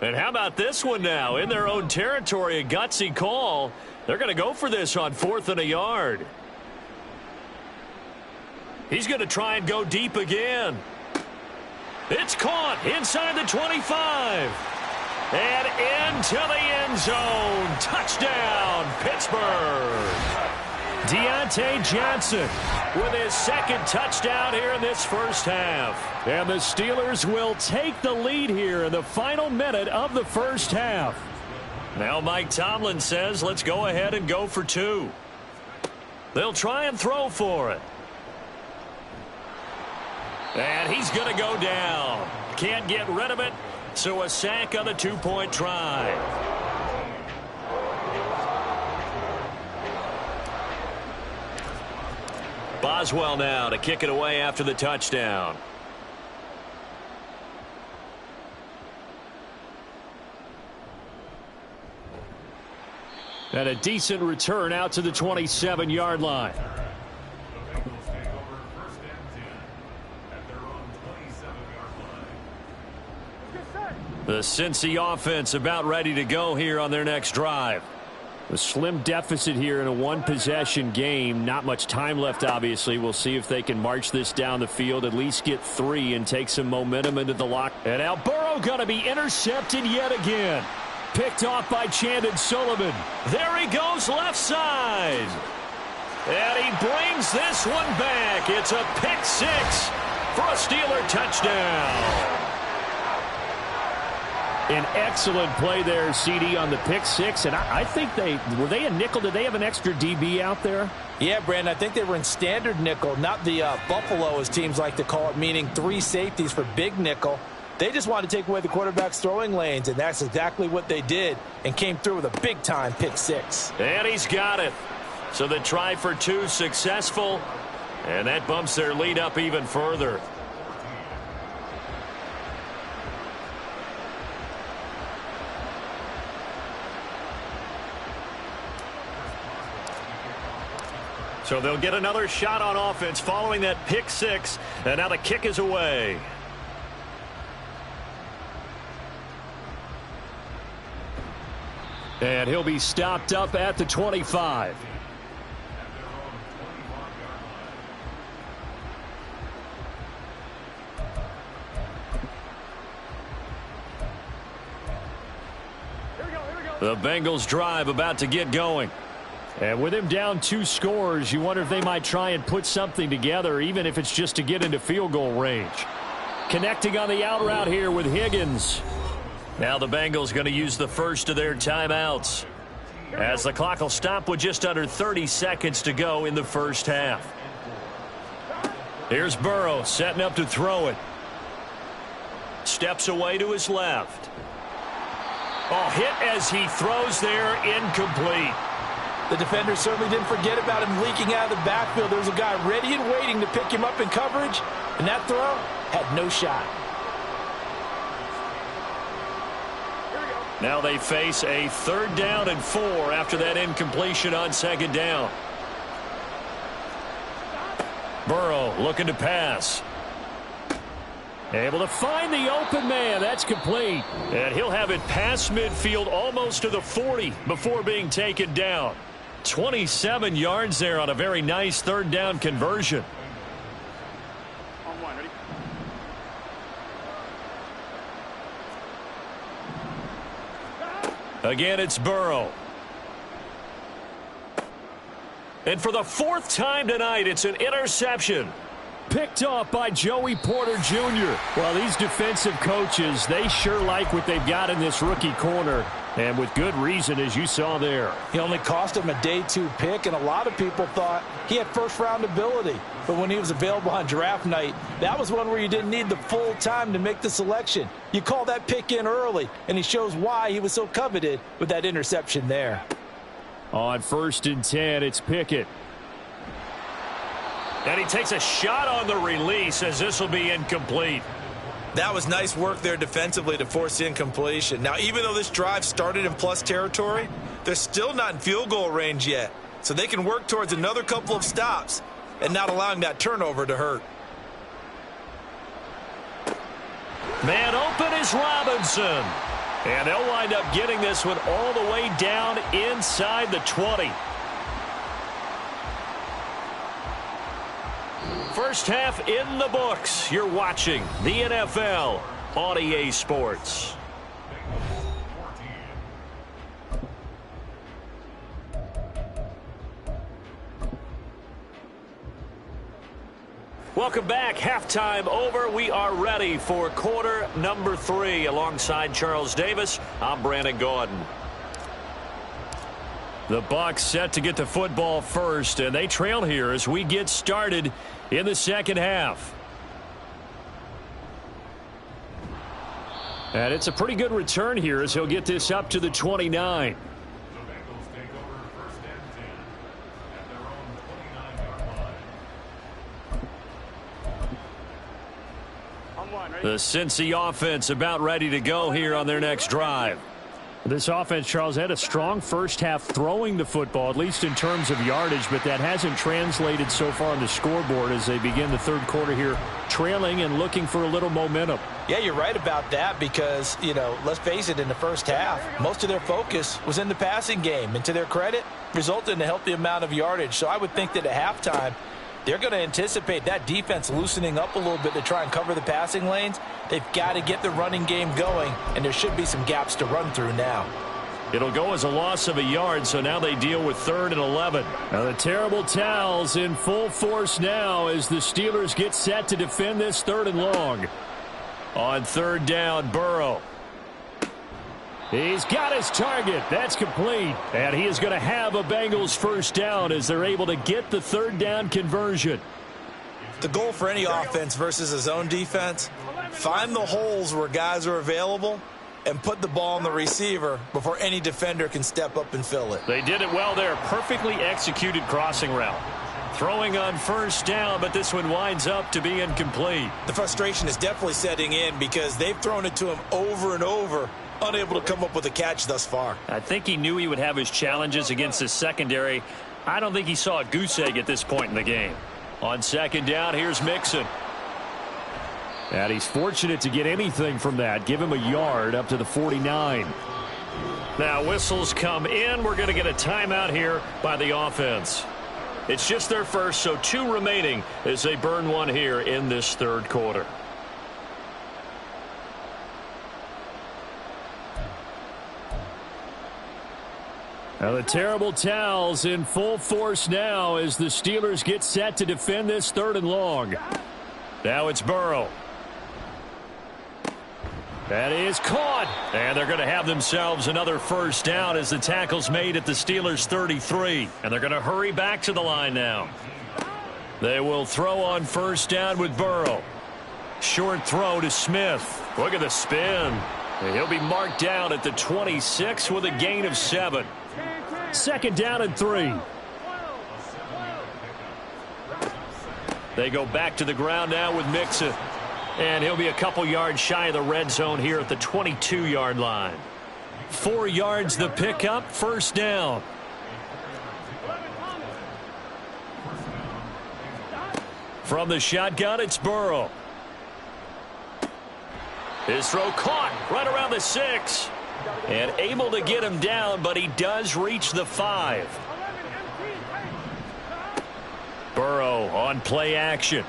And how about this one now? In their own territory, a gutsy call. They're going to go for this on 4th and a yard. He's going to try and go deep again. It's caught inside the 25. And into the end zone. Touchdown, Pittsburgh. Deontay Johnson With his 2nd touchdown here in this first half. And the Steelers will take the lead here in the final minute of the first half. Now Mike Tomlin says, let's go ahead and go for 2. They'll try and throw for it. And he's going to go down. Can't get rid of it, so a sack on the 2-point try. Boswell now to kick it away after the touchdown. And a decent return out to the 27-yard line. The Cincy offense about ready to go here on their next drive. A slim deficit here in a one-possession game. Not much time left, obviously. We'll see if they can march this down the field, at least get 3 and take some momentum into the lock. And now Burrow going to be intercepted yet again. Picked off by Chandon Sullivan. There he goes left side. And he brings this one back. It's a pick 6 for a Steeler touchdown. An excellent play there, CD, on the pick 6. And I think were they a nickel? Did they have an extra DB out there? Yeah, Brandon, I think they were in standard nickel, not the Buffalo, as teams like to call it, meaning 3 safeties for big nickel. They just wanted to take away the quarterback's throwing lanes, and that's exactly what they did, and came through with a big-time pick 6. And he's got it. So the try for 2 successful, and that bumps their lead up even further. So they'll get another shot on offense following that pick 6, and now the kick is away. And he'll be stopped up at the 25. The Bengals drive about to get going. And with him down 2 scores, you wonder if they might try and put something together, even if it's just to get into field goal range. Connecting on the out route here with Higgins. Now the Bengals going to use the first of their timeouts. as the clock will stop with just under 30 seconds to go in the first half. Here's Burrow setting up to throw it. Steps away to his left. Oh, hit as he throws there, incomplete. The defender certainly didn't forget about him leaking out of the backfield. There was a guy ready and waiting to pick him up in coverage, and that throw had no shot. Now they face a 3rd down and 4 after that incompletion on 2nd down. Burrow looking to pass. Able to find the open man. That's complete. And he'll have it past midfield almost to the 40 before being taken down. 27 yards there on a very nice 3rd down conversion. On one, ready? Again, it's Burrow. And for the 4th time tonight, it's an interception. Picked off by Joey Porter Jr. Well, these defensive coaches, they sure like what they've got in this rookie corner, and with good reason, as you saw there. He only cost him a day 2 pick, and a lot of people thought he had first-round ability. But when he was available on draft night, that was one where you didn't need the full time to make the selection. You call that pick in early, and he shows why he was so coveted with that interception there. On 1st and 10, it's Pickett. And he takes a shot on the release as this will be incomplete. That was nice work there defensively to force incompletion. Now, even though this drive started in plus territory, they're still not in field goal range yet. So they can work towards another couple of stops and not allowing that turnover to hurt. Man open is Robinson. And they'll wind up getting this one all the way down inside the 20. First half in the books. You're watching the NFL on EA Sports. Welcome back. Halftime over. We are ready for quarter number 3. Alongside Charles Davis, I'm Brandon Gordon. The Bucs set to get the football first, and they trail here as we get started in the second half. And it's a pretty good return here as he'll get this up to the 29. The Cincy offense about ready to go here on their next drive. This offense, Charles, had a strong first half throwing the football, at least in terms of yardage, but that hasn't translated so far on the scoreboard as they begin the 3rd quarter here, trailing and looking for a little momentum. Yeah, you're right about that because, let's face it, in the first half, most of their focus was in the passing game. And to their credit, resulted in a healthy amount of yardage. So I would think that at halftime, they're going to anticipate that defense loosening up a little bit to try and cover the passing lanes. They've got to get the running game going, and there should be some gaps to run through now. It'll go as a loss of a yard, so now they deal with 3rd and 11. Now the terrible towels in full force now as the Steelers get set to defend this 3rd and long. On 3rd down, Burrow. He's got his target. That's complete. And he is going to have a Bengals first down as they're able to get the 3rd down conversion. The goal for any offense versus a zone defense, find the holes where guys are available and put the ball on the receiver before any defender can step up and fill it. They did it well there. Perfectly executed crossing route. Throwing on 1st down, but this one winds up to be incomplete. The frustration is definitely setting in because they've thrown it to him over and over, unable to come up with a catch thus far. I think he knew he would have his challenges against his secondary. I don't think he saw a goose egg at this point in the game. On 2nd down, here's Mixon. And he's fortunate to get anything from that. Give him a yard up to the 49. Now whistles come in. We're going to get a timeout here by the offense. It's just their first, so 2 remaining as they burn one here in this 3rd quarter. Now the terrible towels in full force now as the Steelers get set to defend this 3rd and long. Now it's Burrow. That is caught. And they're going to have themselves another first down as the tackle's made at the Steelers' 33. And they're going to hurry back to the line now. They will throw on first down with Burrow. Short throw to Smith. Look at the spin. And he'll be marked down at the 26 with a gain of 7. Second down and 3. They go back to the ground now with Mixon. And he'll be a couple yards shy of the red zone here at the 22-yard line. 4 yards the pickup, first down. From the shotgun, it's Burrow. His throw caught right around the 6. And able to get him down, but he does reach the 5. Burrow on play action.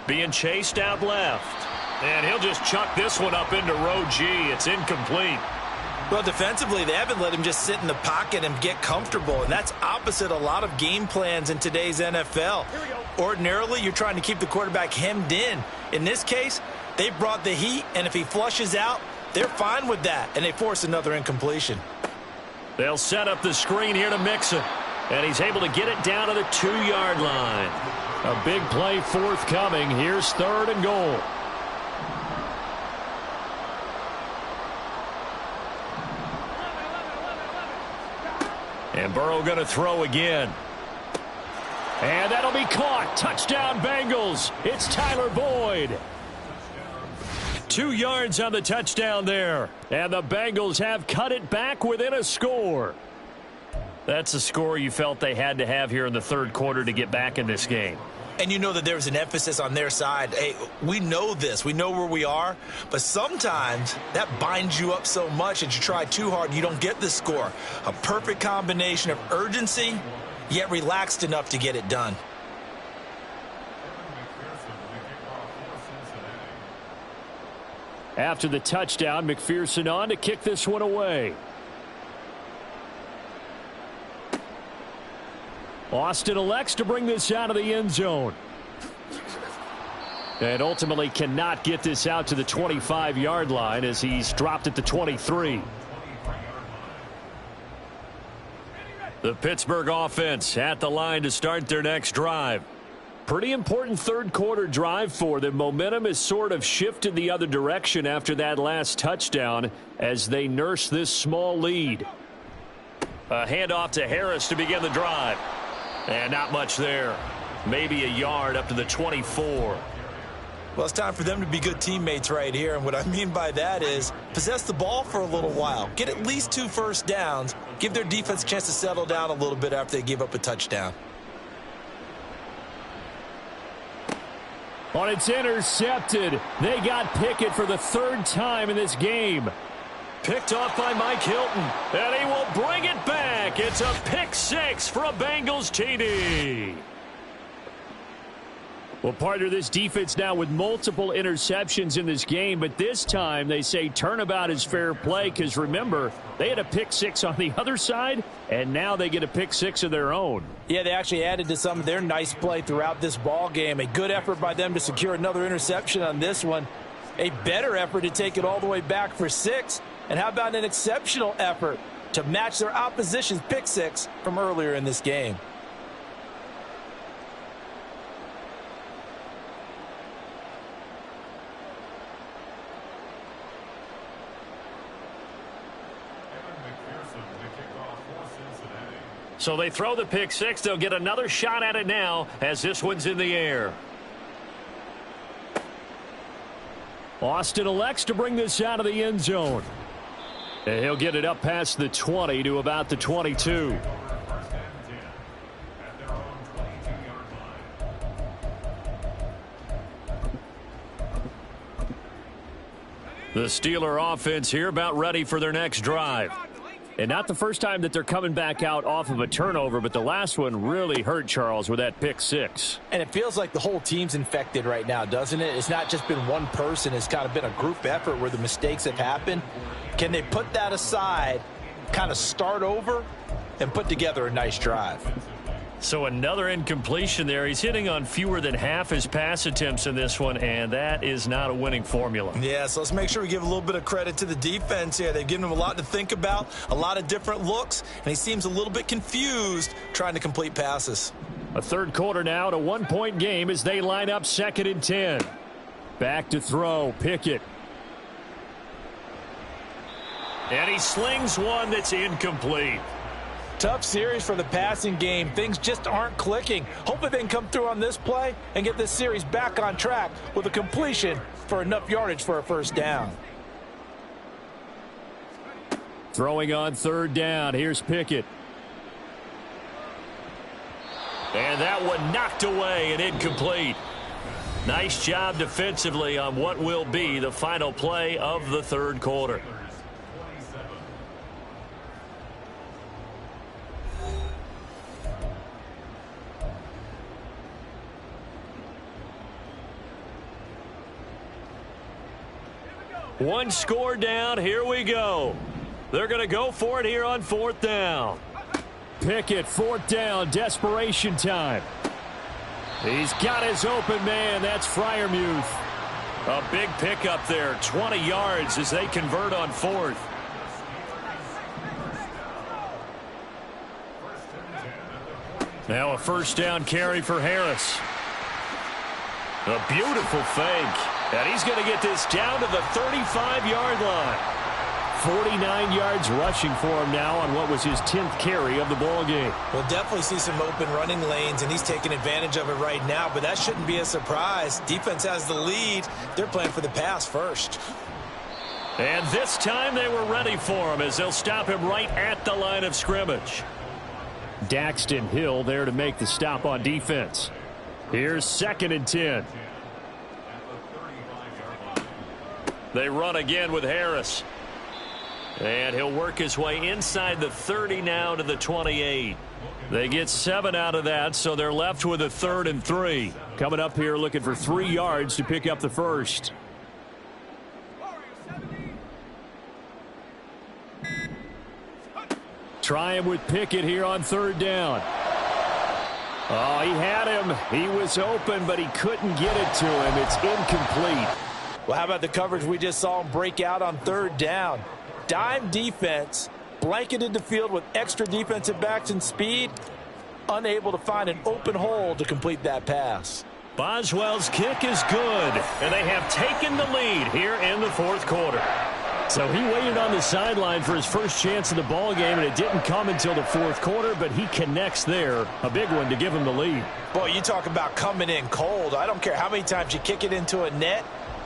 Being chased out left. And he'll just chuck this one up into row G. It's incomplete. Well, defensively, they haven't let him just sit in the pocket and get comfortable, and that's opposite a lot of game plans in today's NFL. Ordinarily, you're trying to keep the quarterback hemmed in. In this case, they brought the heat, and if he flushes out, they're fine with that, and they force another incompletion. They'll set up the screen here to Mixon, and he's able to get it down to the 2-yard line. A big play forthcoming. Here's 3rd and goal. And Burrow going to throw again. And that'll be caught. Touchdown Bengals. It's Tyler Boyd. 2 yards on the touchdown there. And the Bengals have cut it back within a score. That's a score you felt they had to have here in the third quarter to get back in this game. And you know that there's an emphasis on their side. Hey, we know this. We know where we are. But sometimes that binds you up so much that you try too hard, you don't get the score. A perfect combination of urgency, yet relaxed enough to get it done. After the touchdown, McPherson on to kick this one away. Austin elects to bring this out of the end zone. And ultimately cannot get this out to the 25-yard line as he's dropped at the 23. The Pittsburgh offense at the line to start their next drive. Pretty important third quarter drive for them. Momentum has sort of shifted the other direction after that last touchdown as they nurse this small lead. A handoff to Harris to begin the drive. And not much there. Maybe a yard up to the 24. Well, it's time for them to be good teammates right here. And what I mean by that is possess the ball for a little while. Get at least 2 first downs. Give their defense a chance to settle down a little bit after they give up a touchdown. On it's intercepted. They got Pickett for the 3rd time in this game. Picked off by Mike Hilton. And he will bring it back. It's a pick 6 for a Bengals TD. Well, partner, this defense now with multiple interceptions in this game, but this time they say turnabout is fair play because, remember, they had a pick 6 on the other side, and now they get a pick 6 of their own. Yeah, they actually added to some of their nice play throughout this ball game. A good effort by them to secure another interception on this one. A better effort to take it all the way back for 6. And how about an exceptional effort to match their opposition's pick 6 from earlier in this game? So they throw the pick 6. They'll get another shot at it now as this one's in the air. Austin elects to bring this out of the end zone. And he'll get it up past the 20 to about the 22. The Steeler offense here about ready for their next drive. And not the first time that they're coming back out off of a turnover, but the last one really hurt Charles with that pick 6. And it feels like the whole team's infected right now, doesn't it? It's not just been one person. It's kind of been a group effort where the mistakes have happened. Can they put that aside, kind of start over, and put together a nice drive? So another incompletion there. He's hitting on fewer than half his pass attempts in this one, and that is not a winning formula. Yeah, so let's make sure we give a little bit of credit to the defense here. They've given him a lot to think about, a lot of different looks, and he seems a little bit confused trying to complete passes. A third quarter now, a one-point game as they line up 2nd and 10. Back to throw, Pickett. And he slings one that's incomplete. Tough series for the passing game. Things just aren't clicking. Hopefully they can come through on this play and get this series back on track with a completion for enough yardage for a first down. Throwing on 3rd down. Here's Pickett. And that one knocked away and incomplete. Nice job defensively on what will be the final play of the third quarter. One score down. Here we go. They're going to go for it here on 4th down. Pickett, 4th down, desperation time. He's got his open man. That's Freiermuth. A big pickup there, 20 yards as they convert on 4th. Now a first down carry for Harris. A beautiful fake. And he's going to get this down to the 35-yard line. 49 yards rushing for him now on what was his 10th carry of the ball game. We'll definitely see some open running lanes, and he's taking advantage of it right now, but that shouldn't be a surprise. Defense has the lead. They're playing for the pass first. And this time they were ready for him as they'll stop him right at the line of scrimmage. Daxton Hill there to make the stop on defense. Here's 2nd and 10. They run again with Harris. And he'll work his way inside the 30 now to the 28. They get 7 out of that, so they're left with a 3rd and 3. Coming up here looking for 3 yards to pick up the first. Try him with Pickett here on 3rd down. Oh, he had him. He was open, but he couldn't get it to him. It's incomplete. Well, how about the coverage we just saw him break out on 3rd down? Dime defense, blanketed the field with extra defensive backs and speed, unable to find an open hole to complete that pass. Boswell's kick is good, and they have taken the lead here in the 4th quarter. So he waited on the sideline for his first chance in the ball game, and it didn't come until the 4th quarter, but he connects there. A big one to give him the lead. Boy, you talk about coming in cold. I don't care how many times you kick it into a net.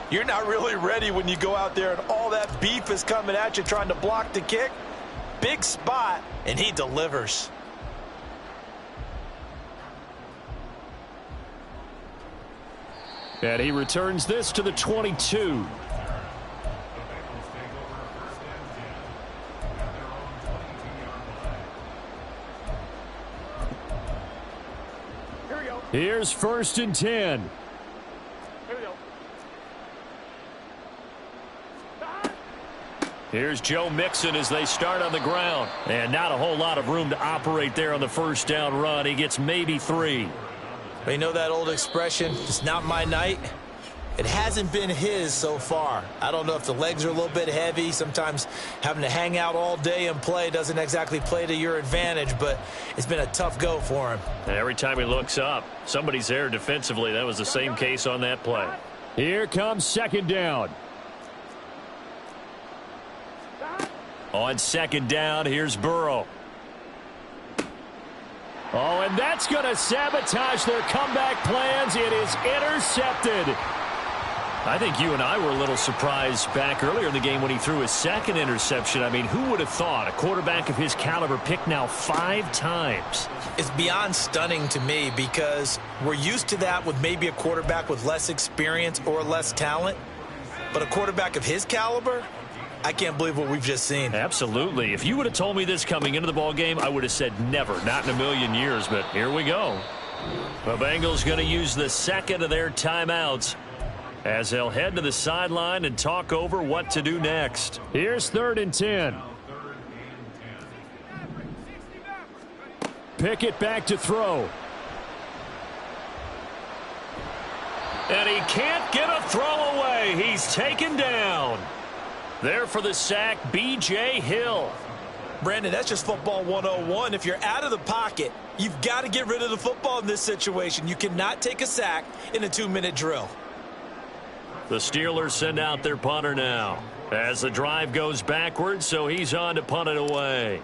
You're not really ready when you go out there and all that beef is coming at you trying to block the kick. Big spot, and he delivers. And he returns this to the 22. Here's 1st and 10. Here's Joe Mixon as they start on the ground. And not a whole lot of room to operate there on the first down run. He gets maybe 3. You know that old expression, it's not my night? It hasn't been his so far. I don't know if the legs are a little bit heavy. Sometimes having to hang out all day and play doesn't exactly play to your advantage, but it's been a tough go for him. And every time he looks up, somebody's there defensively. That was the same case on that play. Here comes 2nd down. On 2nd down, here's Burrow. Oh, and that's going to sabotage their comeback plans. It is intercepted. I think you and I were a little surprised back earlier in the game when he threw his 2nd interception. I mean, who would have thought a quarterback of his caliber picked now 5 times? It's beyond stunning to me because we're used to that with maybe a quarterback with less experience or less talent. But a quarterback of his caliber, I can't believe what we've just seen. Absolutely. If you would have told me this coming into the ball game, I would have said never, not in a million years. But here we go. The Bengals going to use the 2nd of their timeouts as they'll head to the sideline and talk over what to do next. Here's 3rd and 10. Pickett back to throw. And he can't get a throw away. He's taken down. There for the sack, B.J. Hill. Brandon, that's just football 101. If you're out of the pocket, you've got to get rid of the football in this situation. You cannot take a sack in a 2-minute drill. The Steelers send out their punter now as the drive goes backwards, so he's on to punt it away.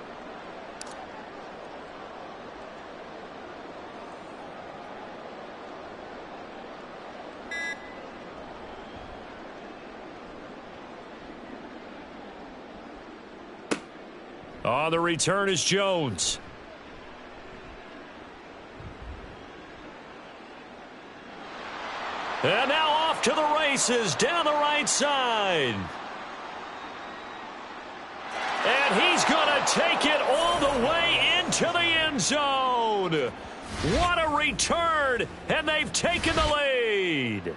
On the return is Jones. And now off to the races down the right side. And he's going to take it all the way into the end zone. What a return, and they've taken the lead.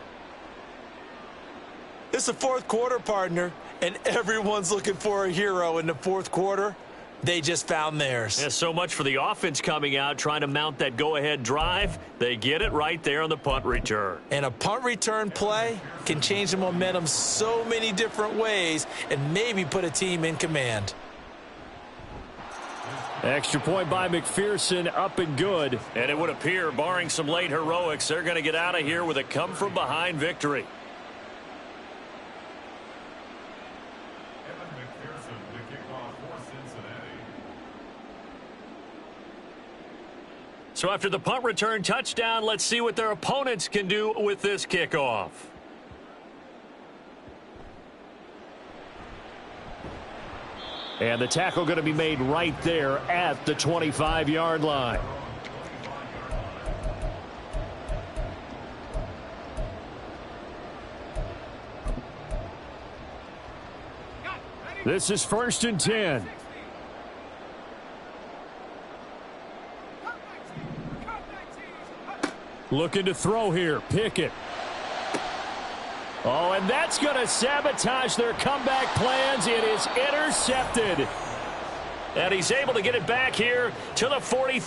It's the fourth quarter, partner, and everyone's looking for a hero in the fourth quarter. They just found theirs. Yeah, so much for the offense coming out, trying to mount that go-ahead drive. They get it right there on the punt return. And a punt return play can change the momentum so many different ways and maybe put a team in command. Extra point by McPherson, up and good. And it would appear, barring some late heroics, they're going to get out of here with a come-from-behind victory. So after the punt return touchdown, let's see what their opponents can do with this kickoff. And the tackle going to be made right there at the 25-yard line. This is 1st and 10. Looking to throw here. Pickett. Oh, and that's going to sabotage their comeback plans. It is intercepted. And he's able to get it back here to the 43.